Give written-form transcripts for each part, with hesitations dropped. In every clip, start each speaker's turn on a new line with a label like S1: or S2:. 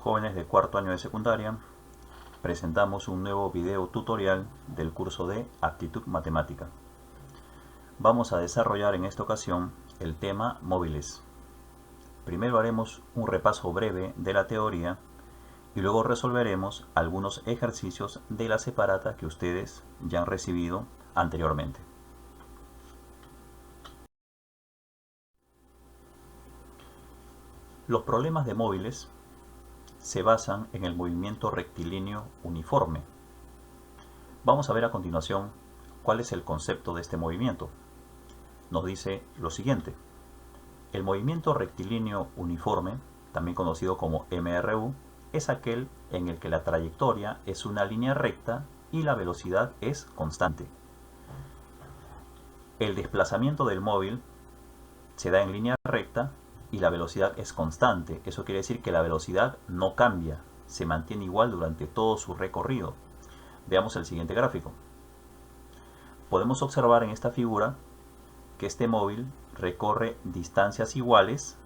S1: Jóvenes de cuarto año de secundaria, presentamos un nuevo video tutorial del curso de Aptitud Matemática. Vamos a desarrollar en esta ocasión el tema móviles. Primero haremos un repaso breve de la teoría y luego resolveremos algunos ejercicios de la separata que ustedes ya han recibido anteriormente. Los problemas de móviles se basan en el movimiento rectilíneo uniforme. Vamos a ver a continuación cuál es el concepto de este movimiento. Nos dice lo siguiente: el movimiento rectilíneo uniforme, también conocido como MRU, es aquel en el que la trayectoria es una línea recta y la velocidad es constante. El desplazamiento del móvil se da en línea recta y la velocidad es constante. Eso quiere decir que la velocidad no cambia, se mantiene igual durante todo su recorrido. Veamos el siguiente gráfico. Podemos observar en esta figura que este móvil recorre distancias iguales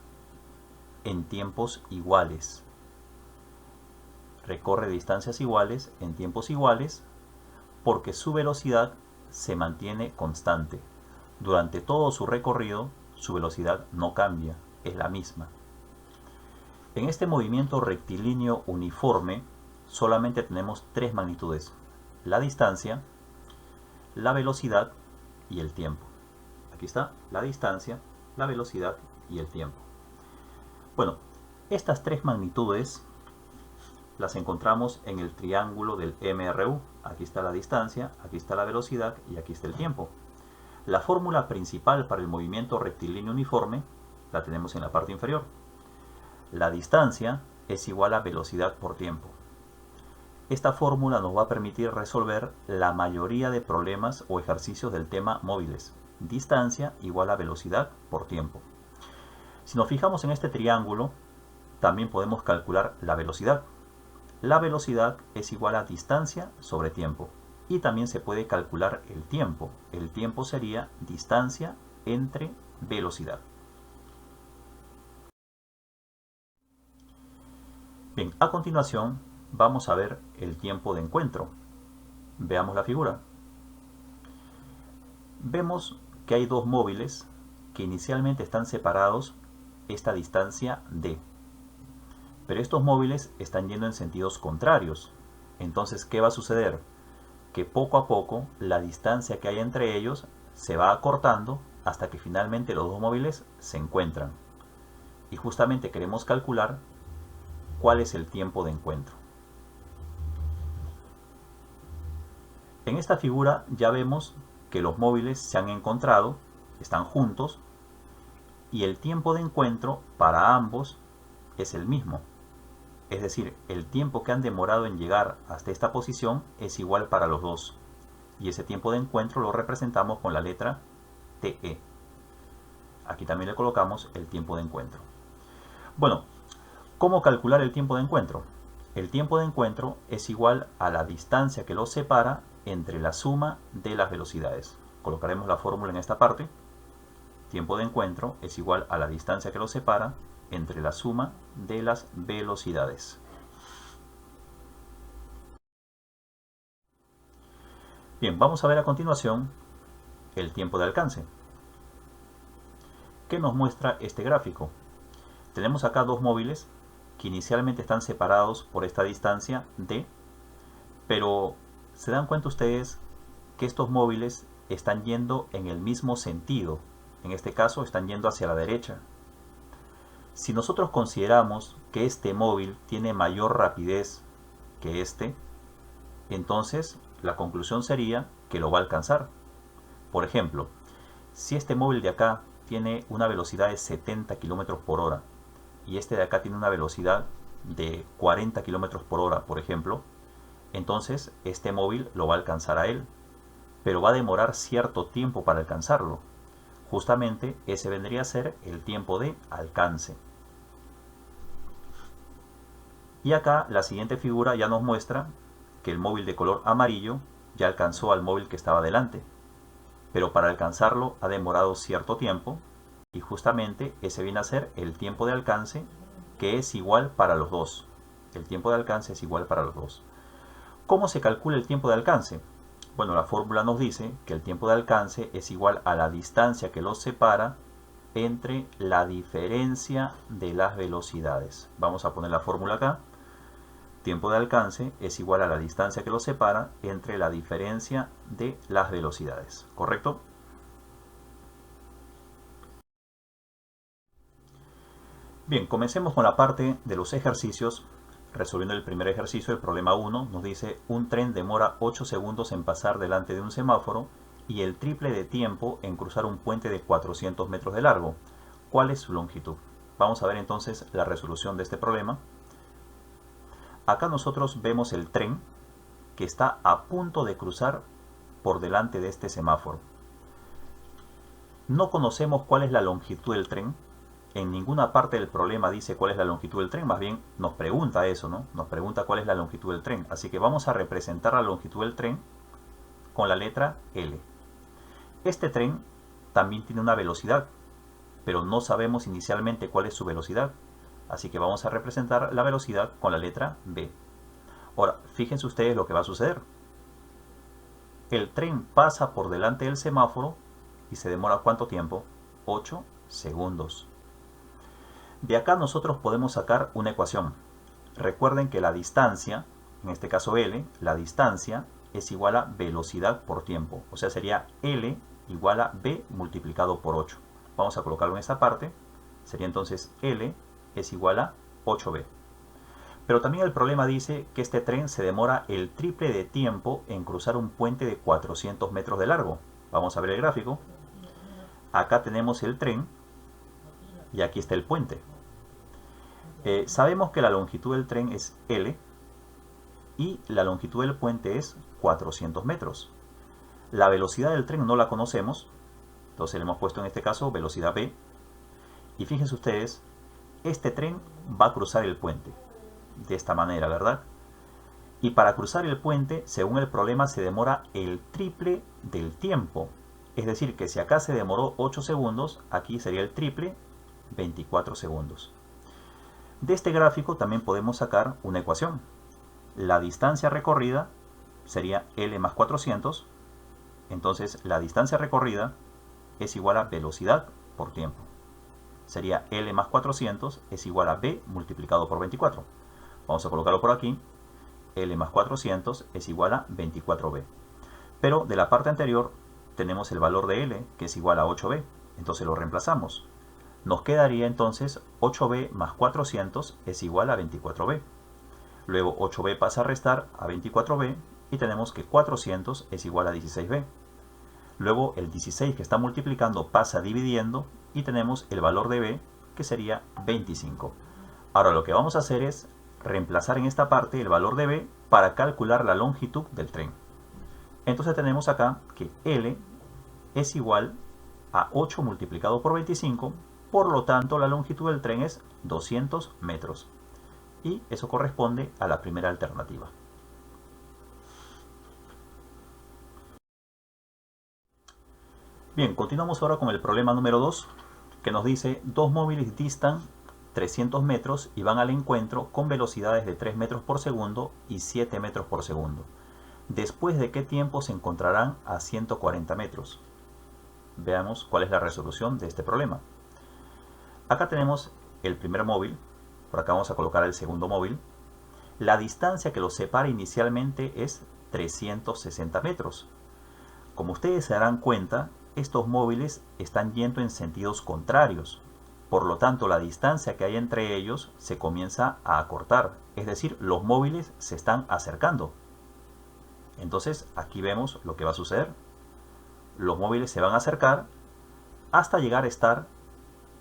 S1: en tiempos iguales. Recorre distancias iguales en tiempos iguales porque su velocidad se mantiene constante. Durante todo su recorrido, su velocidad no cambia, es la misma. En este movimiento rectilíneo uniforme solamente tenemos tres magnitudes: la distancia, la velocidad y el tiempo. Aquí está la distancia, la velocidad y el tiempo. Bueno, estas tres magnitudes las encontramos en el triángulo del MRU. Aquí está la distancia, aquí está la velocidad y aquí está el tiempo. La fórmula principal para el movimiento rectilíneo uniforme la tenemos en la parte inferior. La distancia es igual a velocidad por tiempo. Esta fórmula nos va a permitir resolver la mayoría de problemas o ejercicios del tema móviles. Distancia igual a velocidad por tiempo. Si nos fijamos en este triángulo, también podemos calcular la velocidad. La velocidad es igual a distancia sobre tiempo. Y también se puede calcular el tiempo. El tiempo sería distancia entre velocidad. Bien, a continuación vamos a ver el tiempo de encuentro. Veamos la figura. Vemos que hay dos móviles que inicialmente están separados esta distancia d. Pero estos móviles están yendo en sentidos contrarios. Entonces, ¿qué va a suceder? Que poco a poco la distancia que hay entre ellos se va acortando hasta que finalmente los dos móviles se encuentran. Y justamente queremos calcular cuál es el tiempo de encuentro. En esta figura ya vemos que los móviles se han encontrado, están juntos, y el tiempo de encuentro para ambos es el mismo. Es decir, el tiempo que han demorado en llegar hasta esta posición es igual para los dos. Y ese tiempo de encuentro lo representamos con la letra TE. Aquí también le colocamos el tiempo de encuentro. Bueno, ¿cómo calcular el tiempo de encuentro? El tiempo de encuentro es igual a la distancia que los separa entre la suma de las velocidades. Colocaremos la fórmula en esta parte. Tiempo de encuentro es igual a la distancia que los separa entre la suma de las velocidades. Bien, vamos a ver a continuación el tiempo de alcance. ¿Qué nos muestra este gráfico? Tenemos acá dos móviles que inicialmente están separados por esta distancia d, pero ¿se dan cuenta ustedes que estos móviles están yendo en el mismo sentido? En este caso están yendo hacia la derecha. Si nosotros consideramos que este móvil tiene mayor rapidez que este, entonces la conclusión sería que lo va a alcanzar. Por ejemplo, si este móvil de acá tiene una velocidad de 70 km por hora y este de acá tiene una velocidad de 40 km por hora, por ejemplo, entonces este móvil lo va a alcanzar a él, pero va a demorar cierto tiempo para alcanzarlo. Justamente ese vendría a ser el tiempo de alcance. Y acá la siguiente figura ya nos muestra que el móvil de color amarillo ya alcanzó al móvil que estaba delante, pero para alcanzarlo ha demorado cierto tiempo y justamente ese viene a ser el tiempo de alcance, que es igual para los dos. El tiempo de alcance es igual para los dos. ¿Cómo se calcula el tiempo de alcance? Bueno, la fórmula nos dice que el tiempo de alcance es igual a la distancia que los separa entre la diferencia de las velocidades. Vamos a poner la fórmula acá. Tiempo de alcance es igual a la distancia que los separa entre la diferencia de las velocidades. ¿Correcto? Bien, comencemos con la parte de los ejercicios. Resolviendo el primer ejercicio, el problema 1 nos dice: un tren demora 8 segundos en pasar delante de un semáforo y el triple de tiempo en cruzar un puente de 400 metros de largo. ¿Cuál es su longitud? Vamos a ver entonces la resolución de este problema. Acá nosotros vemos el tren que está a punto de cruzar por delante de este semáforo. No conocemos cuál es la longitud del tren. En ninguna parte del problema dice cuál es la longitud del tren, más bien nos pregunta eso, ¿no? Nos pregunta cuál es la longitud del tren. Así que vamos a representar la longitud del tren con la letra L. Este tren también tiene una velocidad, pero no sabemos inicialmente cuál es su velocidad. Así que vamos a representar la velocidad con la letra B. Ahora, fíjense ustedes lo que va a suceder. El tren pasa por delante del semáforo y se demora ¿cuánto tiempo? 8 segundos. De acá nosotros podemos sacar una ecuación. Recuerden que la distancia, en este caso L, la distancia es igual a velocidad por tiempo. O sea, sería L igual a B multiplicado por 8. Vamos a colocarlo en esta parte. Sería entonces L es igual a 8B. Pero también el problema dice que este tren se demora el triple de tiempo en cruzar un puente de 400 metros de largo. Vamos a ver el gráfico. Acá tenemos el tren y aquí está el puente. Sabemos que la longitud del tren es L y la longitud del puente es 400 metros. La velocidad del tren no la conocemos, entonces le hemos puesto en este caso velocidad V. Y fíjense ustedes, este tren va a cruzar el puente de esta manera, ¿verdad? Y para cruzar el puente, según el problema, se demora el triple del tiempo. Es decir, que si acá se demoró 8 segundos, aquí sería el triple, 24 segundos. De este gráfico también podemos sacar una ecuación. La distancia recorrida sería L más 400. Entonces la distancia recorrida es igual a velocidad por tiempo. Sería L más 400 es igual a B multiplicado por 24. Vamos a colocarlo por aquí. L más 400 es igual a 24B. Pero de la parte anterior tenemos el valor de L, que es igual a 8B. Entonces lo reemplazamos. Nos quedaría entonces 8B más 400 es igual a 24B. Luego 8B pasa a restar a 24B y tenemos que 400 es igual a 16B. Luego el 16 que está multiplicando pasa dividiendo y tenemos el valor de B, que sería 25. Ahora lo que vamos a hacer es reemplazar en esta parte el valor de B para calcular la longitud del tren. Entonces tenemos acá que L es igual a 8 multiplicado por 25, por lo tanto la longitud del tren es 200 metros. Y eso corresponde a la primera alternativa. Bien, continuamos ahora con el problema número 2, que nos dice: dos móviles distan 300 metros y van al encuentro con velocidades de 3 metros por segundo y 7 metros por segundo. ¿Después de qué tiempo se encontrarán a 140 metros? Veamos cuál es la resolución de este problema. Acá tenemos el primer móvil, por acá vamos a colocar el segundo móvil. La distancia que los separa inicialmente es 360 metros. Como ustedes se darán cuenta, estos móviles están yendo en sentidos contrarios. Por lo tanto, la distancia que hay entre ellos se comienza a acortar. Es decir, los móviles se están acercando. Entonces, aquí vemos lo que va a suceder. Los móviles se van a acercar hasta llegar a estar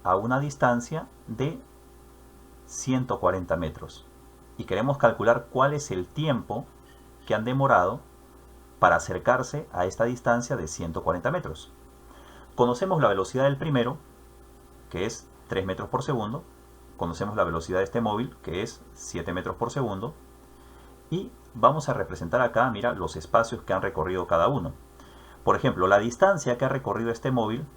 S1: a una distancia de 140 metros. Y queremos calcular cuál es el tiempo que han demorado para acercarse a esta distancia de 140 metros. Conocemos la velocidad del primero, que es 3 metros por segundo. Conocemos la velocidad de este móvil, que es 7 metros por segundo. Y vamos a representar acá, mira, los espacios que han recorrido cada uno. Por ejemplo, la distancia que ha recorrido este móvil,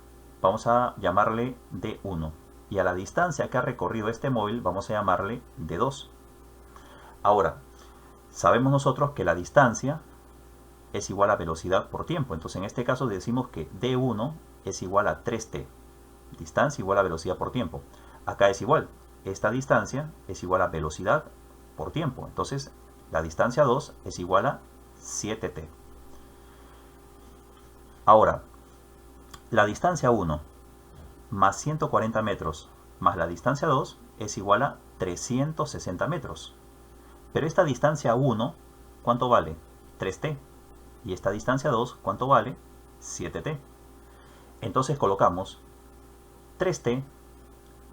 S1: vamos a llamarle D1. Y a la distancia que ha recorrido este móvil, vamos a llamarle D2. Ahora, sabemos nosotros que la distancia es igual a velocidad por tiempo. Entonces en este caso decimos que D1 es igual a 3t. Distancia igual a velocidad por tiempo. Acá es igual. Esta distancia es igual a velocidad por tiempo. Entonces la distancia 2 es igual a 7t. Ahora, la distancia 1 más 140 metros más la distancia 2 es igual a 360 metros. Pero esta distancia 1, ¿cuánto vale? 3t. Y esta distancia 2, ¿cuánto vale? 7t. Entonces colocamos 3t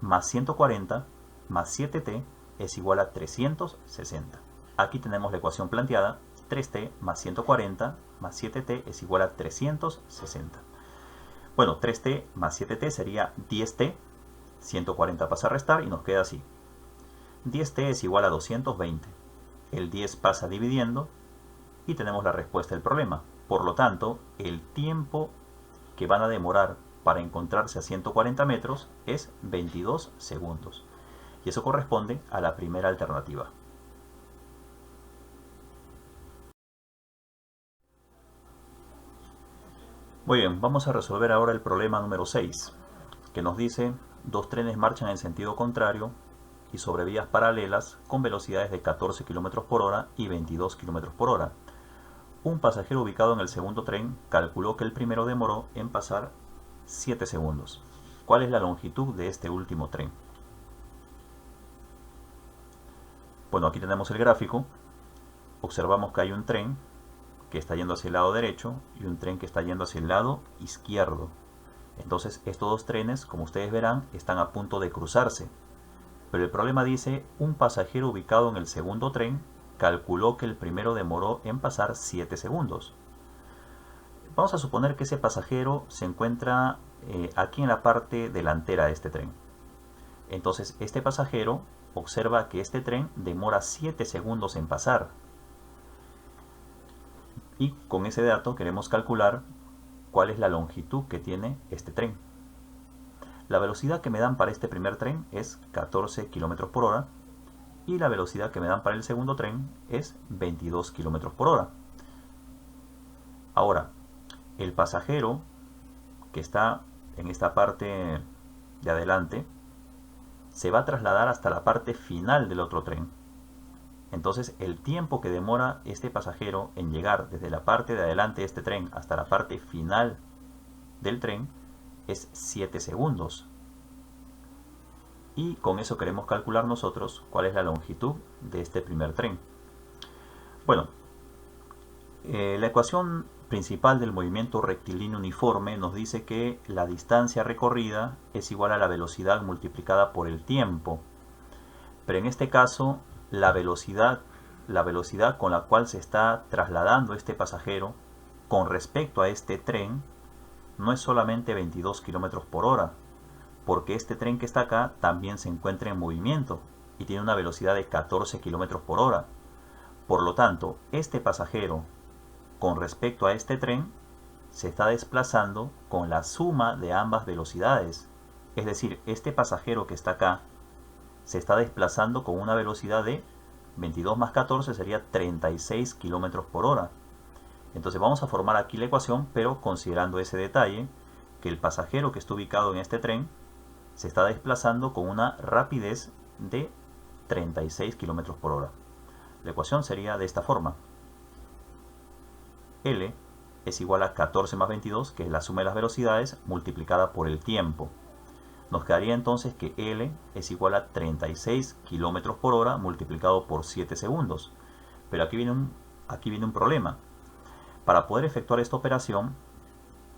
S1: más 140 más 7t es igual a 360. Aquí tenemos la ecuación planteada. 3t más 140 más 7t es igual a 360. Bueno, 3t más 7t sería 10t. 140 pasa a restar y nos queda así. 10t es igual a 220. El 10 pasa dividiendo y tenemos la respuesta del problema. Por lo tanto, el tiempo que van a demorar para encontrarse a 140 metros es 22 segundos. Y eso corresponde a la primera alternativa. Muy bien, vamos a resolver ahora el problema número 6, que nos dice: dos trenes marchan en sentido contrario y sobre vías paralelas con velocidades de 14 km por hora y 22 km por hora. Un pasajero ubicado en el segundo tren calculó que el primero demoró en pasar 7 segundos. ¿Cuál es la longitud de este último tren? Bueno, aquí tenemos el gráfico. Observamos que hay un tren que está yendo hacia el lado derecho y un tren que está yendo hacia el lado izquierdo. Entonces estos dos trenes, como ustedes verán, están a punto de cruzarse. Pero el problema dice: un pasajero ubicado en el segundo tren calculó que el primero demoró en pasar 7 segundos. Vamos a suponer que ese pasajero se encuentra aquí en la parte delantera de este tren. Entonces este pasajero observa que este tren demora 7 segundos en pasar. Y con ese dato queremos calcular cuál es la longitud que tiene este tren. La velocidad que me dan para este primer tren es 14 km por hora y la velocidad que me dan para el segundo tren es 22 km por hora. Ahora, el pasajero que está en esta parte de adelante se va a trasladar hasta la parte final del otro tren. Entonces el tiempo que demora este pasajero en llegar desde la parte de adelante de este tren hasta la parte final del tren es 7 segundos. Y con eso queremos calcular nosotros cuál es la longitud de este primer tren. Bueno, la ecuación principal del movimiento rectilíneo uniforme nos dice que la distancia recorrida es igual a la velocidad multiplicada por el tiempo. Pero en este caso, la velocidad con la cual se está trasladando este pasajero con respecto a este tren no es solamente 22 km por hora, porque este tren que está acá también se encuentra en movimiento y tiene una velocidad de 14 km por hora. Por lo tanto, este pasajero con respecto a este tren se está desplazando con la suma de ambas velocidades. Es decir, este pasajero que está acá se está desplazando con una velocidad de 22 más 14 sería 36 km por hora. Entonces vamos a formar aquí la ecuación, pero considerando ese detalle, que el pasajero que está ubicado en este tren se está desplazando con una rapidez de 36 km por hora. La ecuación sería de esta forma: L es igual a 14 más 22, que es la suma de las velocidades, multiplicada por el tiempo. Nos quedaría entonces que L es igual a 36 km por hora multiplicado por 7 segundos. Pero aquí viene un problema. Para poder efectuar esta operación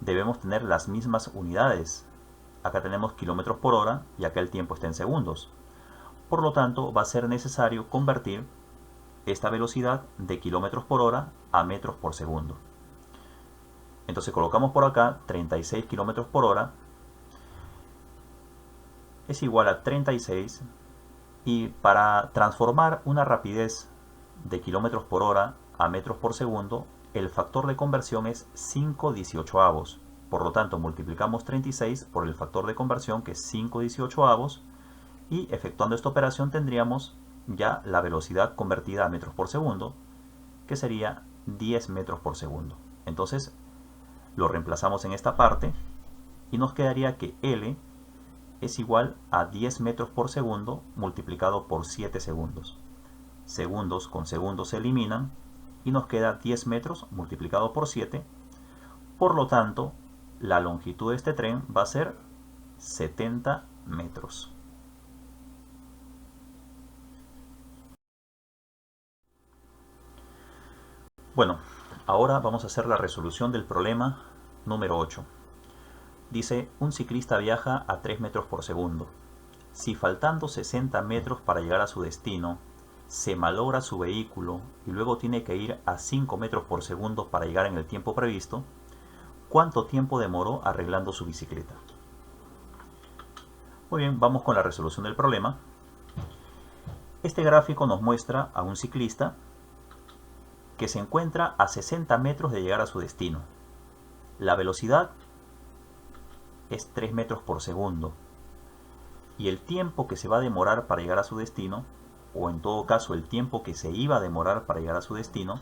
S1: debemos tener las mismas unidades. Acá tenemos kilómetros por hora y acá el tiempo está en segundos. Por lo tanto, va a ser necesario convertir esta velocidad de kilómetros por hora a metros por segundo. Entonces colocamos por acá 36 kilómetros por hora es igual a 36, y para transformar una rapidez de kilómetros por hora a metros por segundo, el factor de conversión es 5/18. Por lo tanto, multiplicamos 36 por el factor de conversión, que es 5/18, y efectuando esta operación tendríamos ya la velocidad convertida a metros por segundo, que sería 10 metros por segundo. Entonces lo reemplazamos en esta parte y nos quedaría que L es igual a 10 metros por segundo multiplicado por 7 segundos. Segundos con segundos se eliminan y nos queda 10 metros multiplicado por 7. Por lo tanto, la longitud de este tren va a ser 70 metros. Bueno, ahora vamos a hacer la resolución del problema número 8. Dice, un ciclista viaja a 3 metros por segundo. Si faltando 60 metros para llegar a su destino, se malogra su vehículo y luego tiene que ir a 5 metros por segundo para llegar en el tiempo previsto, ¿cuánto tiempo demoró arreglando su bicicleta? Muy bien, vamos con la resolución del problema. Este gráfico nos muestra a un ciclista que se encuentra a 60 metros de llegar a su destino. La velocidad es 3 metros por segundo. Y el tiempo que se va a demorar para llegar a su destino, o en todo caso el tiempo que se iba a demorar para llegar a su destino,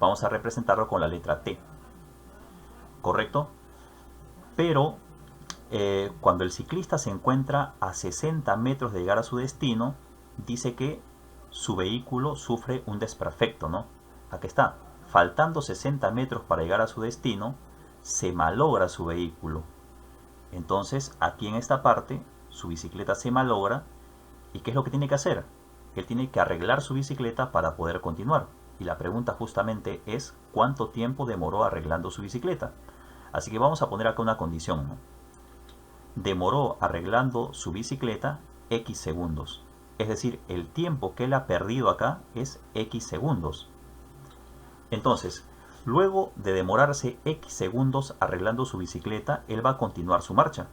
S1: vamos a representarlo con la letra T. ¿Correcto? Pero cuando el ciclista se encuentra a 60 metros de llegar a su destino, dice que su vehículo sufre un desperfecto, ¿no? Aquí está. Faltando 60 metros para llegar a su destino, se malogra su vehículo. Entonces, aquí en esta parte, su bicicleta se malogra. ¿Y qué es lo que tiene que hacer? Él tiene que arreglar su bicicleta para poder continuar. Y la pregunta justamente es, ¿cuánto tiempo demoró arreglando su bicicleta? Así que vamos a poner acá una condición, ¿no? Demoró arreglando su bicicleta X segundos. Es decir, el tiempo que él ha perdido acá es X segundos. Entonces, luego de demorarse X segundos arreglando su bicicleta, él va a continuar su marcha.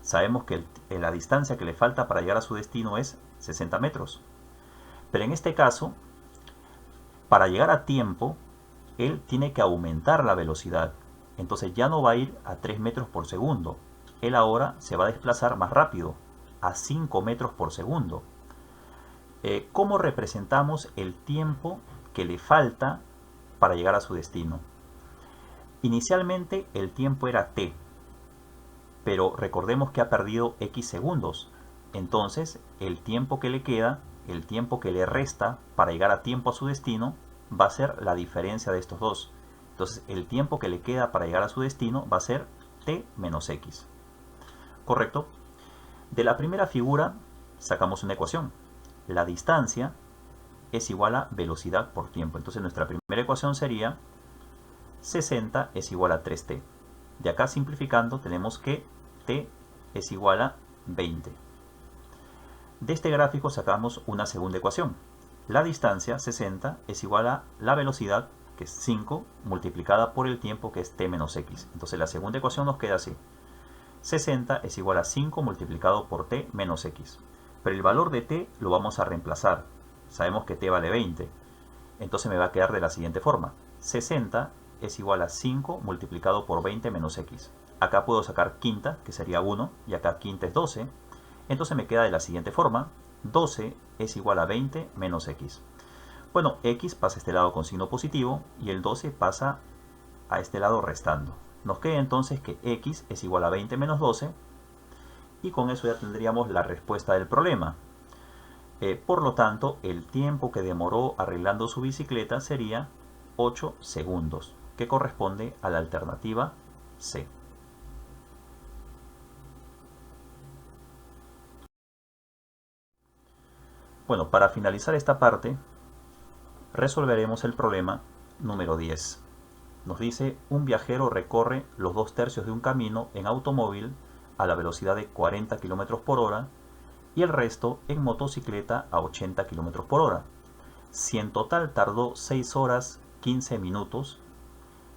S1: Sabemos que la distancia que le falta para llegar a su destino es 60 metros. Pero en este caso, para llegar a tiempo, él tiene que aumentar la velocidad. Entonces ya no va a ir a 3 metros por segundo. Él ahora se va a desplazar más rápido, a 5 metros por segundo. ¿Cómo representamos el tiempo que le falta para llegar a su destino? Inicialmente el tiempo era t, pero recordemos que ha perdido x segundos. Entonces el tiempo que le queda, el tiempo que le resta para llegar a tiempo a su destino, va a ser la diferencia de estos dos. Entonces el tiempo que le queda para llegar a su destino va a ser t menos x. ¿Correcto? De la primera figura sacamos una ecuación. La distancia es igual a velocidad por tiempo. Entonces nuestra primera ecuación sería 60 es igual a 3t. De acá simplificando tenemos que t es igual a 20. De este gráfico sacamos una segunda ecuación. La distancia, 60, es igual a la velocidad, que es 5, multiplicada por el tiempo, que es t menos x. Entonces la segunda ecuación nos queda así. 60 es igual a 5 multiplicado por t menos x. Pero el valor de t lo vamos a reemplazar. Sabemos que t vale 20. Entonces me va a quedar de la siguiente forma. 60 es igual a 5 multiplicado por 20 menos x. Acá puedo sacar quinta, que sería 1, y acá quinta es 12. Entonces me queda de la siguiente forma. 12 es igual a 20 menos x. Bueno, x pasa a este lado con signo positivo y el 12 pasa a este lado restando. Nos queda entonces que x es igual a 20 menos 12 y con eso ya tendríamos la respuesta del problema. Por lo tanto, el tiempo que demoró arreglando su bicicleta sería 8 segundos, que corresponde a la alternativa C. Bueno, para finalizar esta parte, resolveremos el problema número 10. Nos dice, un viajero recorre los 2/3 de un camino en automóvil a la velocidad de 40 km por hora y el resto en motocicleta a 80 km por hora. Si en total tardó 6 horas 15 minutos,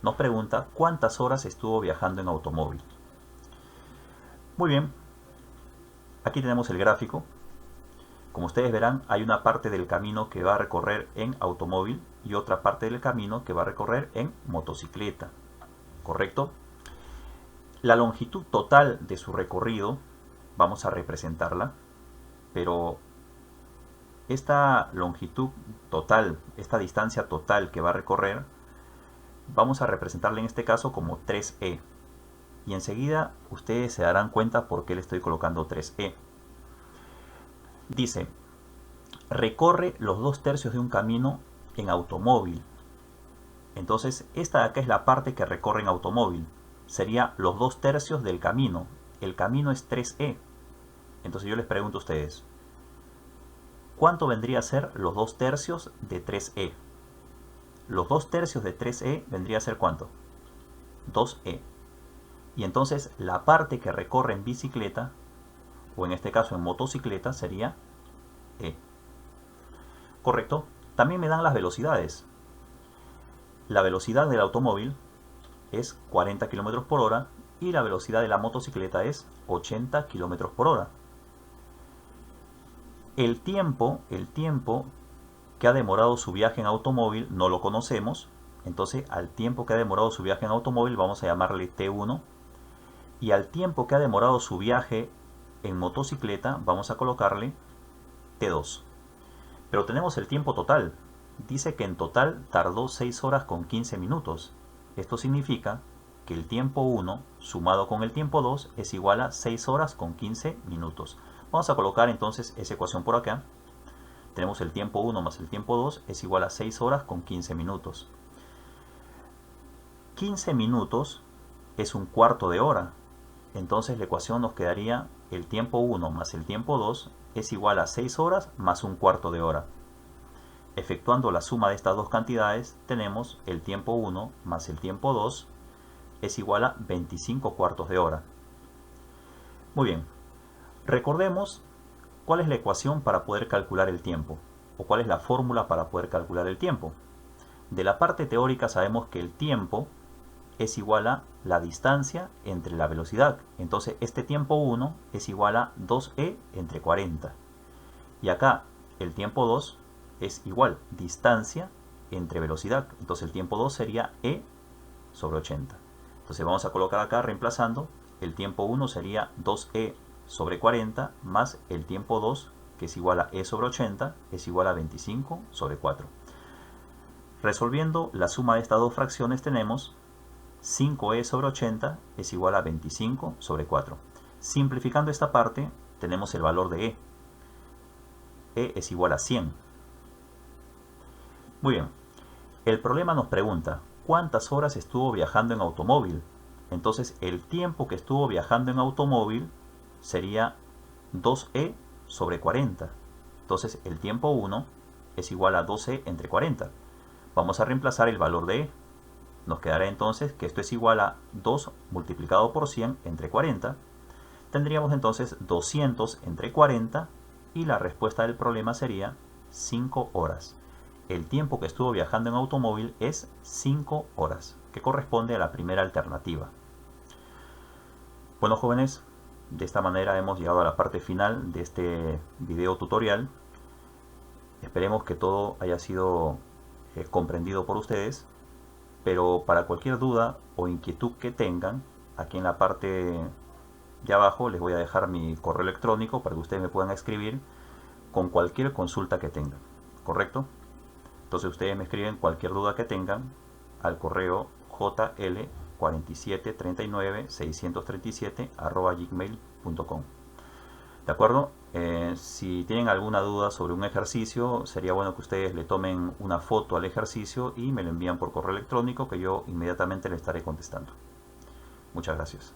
S1: nos pregunta cuántas horas estuvo viajando en automóvil. Muy bien, aquí tenemos el gráfico. Como ustedes verán, hay una parte del camino que va a recorrer en automóvil y otra parte del camino que va a recorrer en motocicleta. ¿Correcto? La longitud total de su recorrido, vamos a representarla, pero esta longitud total, esta distancia total que va a recorrer, vamos a representarla en este caso como 3e. Y enseguida ustedes se darán cuenta por qué le estoy colocando 3e. Dice, recorre los 2/3 de un camino en automóvil. Entonces, esta de acá es la parte que recorre en automóvil. Sería los 2/3 del camino. El camino es 3e. Entonces yo les pregunto a ustedes, ¿cuánto vendría a ser los 2/3 de 3e? Los 2/3 de 3e vendría a ser ¿cuánto? 2e. Y entonces la parte que recorre en bicicleta, o en este caso en motocicleta, sería e. ¿Correcto? También me dan las velocidades. La velocidad del automóvil es 40 km por hora y la velocidad de la motocicleta es 80 km por hora. El tiempo que ha demorado su viaje en automóvil no lo conocemos. Entonces al tiempo que ha demorado su viaje en automóvil vamos a llamarle T1. Y al tiempo que ha demorado su viaje en motocicleta vamos a colocarle T2. Pero tenemos el tiempo total. Dice que en total tardó 6 horas con 15 minutos. Esto significa que el tiempo 1 sumado con el tiempo 2 es igual a 6 horas con 15 minutos. Vamos a colocar entonces esa ecuación por acá. Tenemos el tiempo 1 más el tiempo 2 es igual a 6 horas con 15 minutos. 15 minutos es un cuarto de hora. Entonces la ecuación nos quedaría el tiempo 1 más el tiempo 2 es igual a 6 horas más un cuarto de hora. Efectuando la suma de estas dos cantidades, tenemos el tiempo 1 más el tiempo 2 es igual a 25 cuartos de hora. Muy bien, recordemos cuál es la ecuación para poder calcular el tiempo, o cuál es la fórmula para poder calcular el tiempo. De la parte teórica sabemos que el tiempo es igual a la distancia entre la velocidad. Entonces este tiempo 1 es igual a 2e entre 40. Y acá el tiempo 2 es igual distancia entre velocidad. Entonces el tiempo 2 sería e sobre 80. Entonces vamos a colocar acá reemplazando. El tiempo 1 sería 2e sobre 40 más el tiempo 2, que es igual a e sobre 80, es igual a 25 sobre 4. Resolviendo la suma de estas dos fracciones tenemos 5e sobre 80 es igual a 25 sobre 4. Simplificando esta parte tenemos el valor de e. E es igual a 100. Muy bien. El problema nos pregunta ¿cuántas horas estuvo viajando en automóvil? Entonces el tiempo que estuvo viajando en automóvil sería 2e sobre 40. Entonces el tiempo 1 es igual a 2e entre 40. Vamos a reemplazar el valor de e. Nos quedará entonces que esto es igual a 2 multiplicado por 100 entre 40. Tendríamos entonces 200 entre 40 y la respuesta del problema sería 5 horas. El tiempo que estuvo viajando en automóvil es 5 horas, que corresponde a la primera alternativa. Bueno, jóvenes, de esta manera hemos llegado a la parte final de este video tutorial. Esperemos que todo haya sido comprendido por ustedes. Pero para cualquier duda o inquietud que tengan, aquí en la parte de abajo les voy a dejar mi correo electrónico para que ustedes me puedan escribir con cualquier consulta que tengan, ¿correcto? Entonces ustedes me escriben cualquier duda que tengan al correo jl4739637@gmail.com. ¿De acuerdo? Si tienen alguna duda sobre un ejercicio, sería bueno que ustedes le tomen una foto al ejercicio y me lo envían por correo electrónico, que yo inmediatamente le estaré contestando. Muchas gracias.